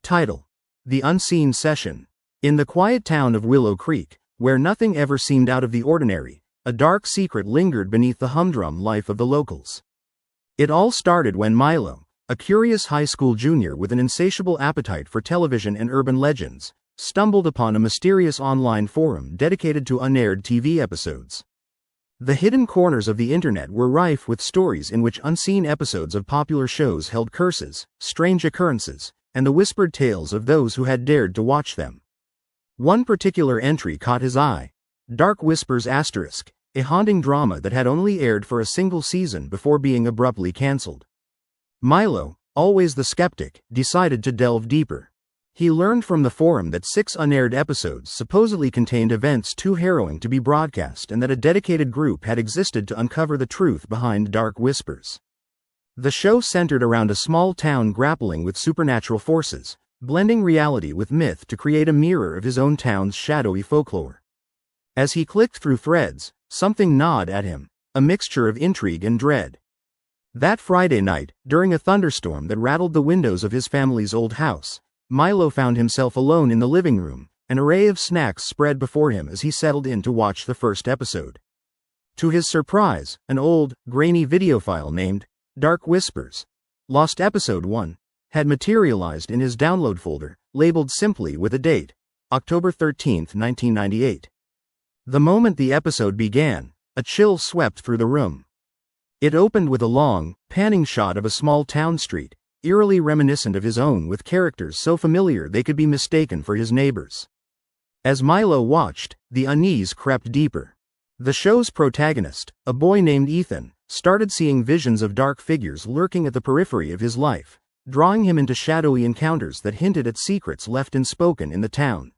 Title: The Unseen Session. In the quiet town of Willow Creek, where nothing ever seemed out of the ordinary, a dark secret lingered beneath the humdrum life of the locals. It all started when Milo, a curious high school junior with an insatiable appetite for television and urban legends, stumbled upon a mysterious online forum dedicated to unaired TV episodes. The hidden corners of the internet were rife with stories in which unseen episodes of popular shows held curses, strange occurrences, and the whispered tales of those who had dared to watch them. One particular entry caught his eye: Dark Whispers*, a haunting drama that had only aired for a single season before being abruptly cancelled. Milo, always the skeptic, decided to delve deeper. He learned from the forum that 6 unaired episodes supposedly contained events too harrowing to be broadcast and that a dedicated group had existed to uncover the truth behind Dark Whispers. The show centered around a small town grappling with supernatural forces, blending reality with myth to create a mirror of his own town's shadowy folklore. As he clicked through threads, something gnawed at him, a mixture of intrigue and dread. That Friday night, during a thunderstorm that rattled the windows of his family's old house, Milo found himself alone in the living room, an array of snacks spread before him as he settled in to watch the first episode. To his surprise, an old, grainy video file named Dark Whispers, Lost Episode 1, had materialized in his download folder, labeled simply with a date, October 13, 1998. The moment the episode began, a chill swept through the room. It opened with a long, panning shot of a small town street, eerily reminiscent of his own, with characters so familiar they could be mistaken for his neighbors. As Milo watched, the unease crept deeper. The show's protagonist, a boy named Ethan, started seeing visions of dark figures lurking at the periphery of his life, drawing him into shadowy encounters that hinted at secrets left unspoken in the town.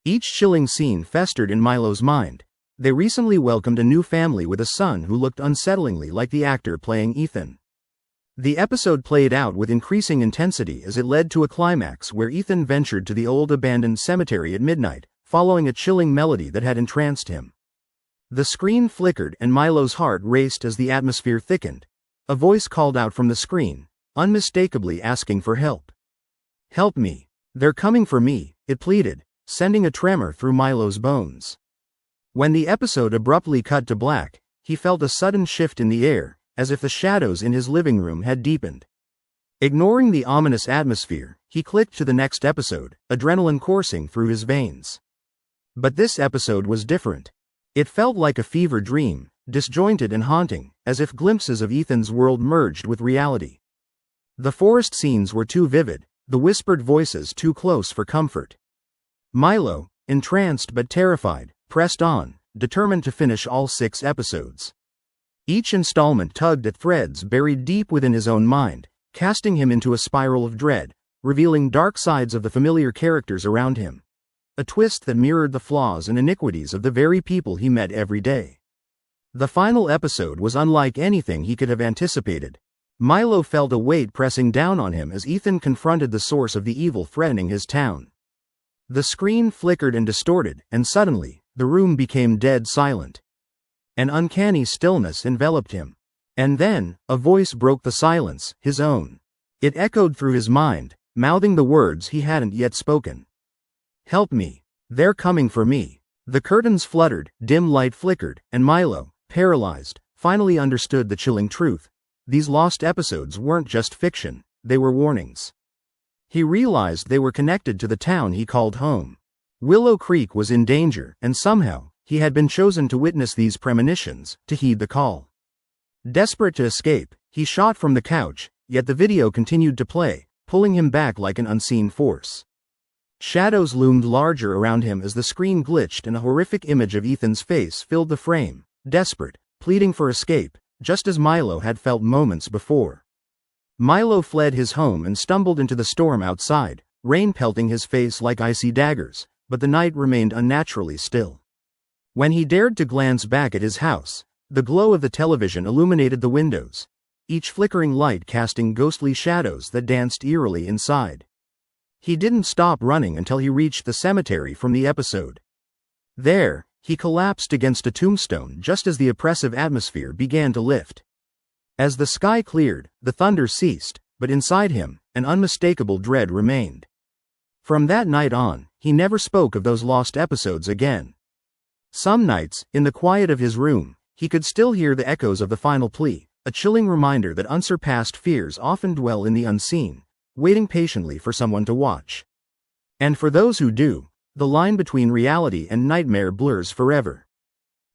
Each chilling scene festered in Milo's mind. They recently welcomed a new family with a son who looked unsettlingly like the actor playing Ethan. The episode played out with increasing intensity as it led to a climax where Ethan ventured to the old abandoned cemetery at midnight, following a chilling melody that had entranced him. The screen flickered and Milo's heart raced as the atmosphere thickened. A voice called out from the screen, unmistakably asking for help. "Help me. They're coming for me," it pleaded, sending a tremor through Milo's bones. When the episode abruptly cut to black, he felt a sudden shift in the air, as if the shadows in his living room had deepened. Ignoring the ominous atmosphere, he clicked to the next episode, adrenaline coursing through his veins. But this episode was different. It felt like a fever dream, disjointed and haunting, as if glimpses of Ethan's world merged with reality. The forest scenes were too vivid, the whispered voices too close for comfort. Milo, entranced but terrified, pressed on, determined to finish all 6 episodes. Each installment tugged at threads buried deep within his own mind, casting him into a spiral of dread, revealing dark sides of the familiar characters around him. A twist that mirrored the flaws and iniquities of the very people he met every day. The final episode was unlike anything he could have anticipated. Milo felt a weight pressing down on him as Ethan confronted the source of the evil threatening his town. The screen flickered and distorted, and suddenly, the room became dead silent. An uncanny stillness enveloped him. And then, a voice broke the silence, his own. It echoed through his mind, mouthing the words he hadn't yet spoken. "Help me. They're coming for me." The curtains fluttered, dim light flickered, and Milo, paralyzed, finally understood the chilling truth. These lost episodes weren't just fiction, they were warnings. He realized they were connected to the town he called home. Willow Creek was in danger, and somehow, he had been chosen to witness these premonitions, to heed the call. Desperate to escape, he shot from the couch, yet the video continued to play, pulling him back like an unseen force. Shadows loomed larger around him as the screen glitched and a horrific image of Ethan's face filled the frame, desperate, pleading for escape, just as Milo had felt moments before. Milo fled his home and stumbled into the storm outside, rain pelting his face like icy daggers, but the night remained unnaturally still. When he dared to glance back at his house, the glow of the television illuminated the windows, each flickering light casting ghostly shadows that danced eerily inside. He didn't stop running until he reached the cemetery from the episode. There, he collapsed against a tombstone just as the oppressive atmosphere began to lift. As the sky cleared, the thunder ceased, but inside him, an unmistakable dread remained. From that night on, he never spoke of those lost episodes again. Some nights, in the quiet of his room, he could still hear the echoes of the final plea, a chilling reminder that unsurpassed fears often dwell in the unseen, waiting patiently for someone to watch. And for those who do, the line between reality and nightmare blurs forever.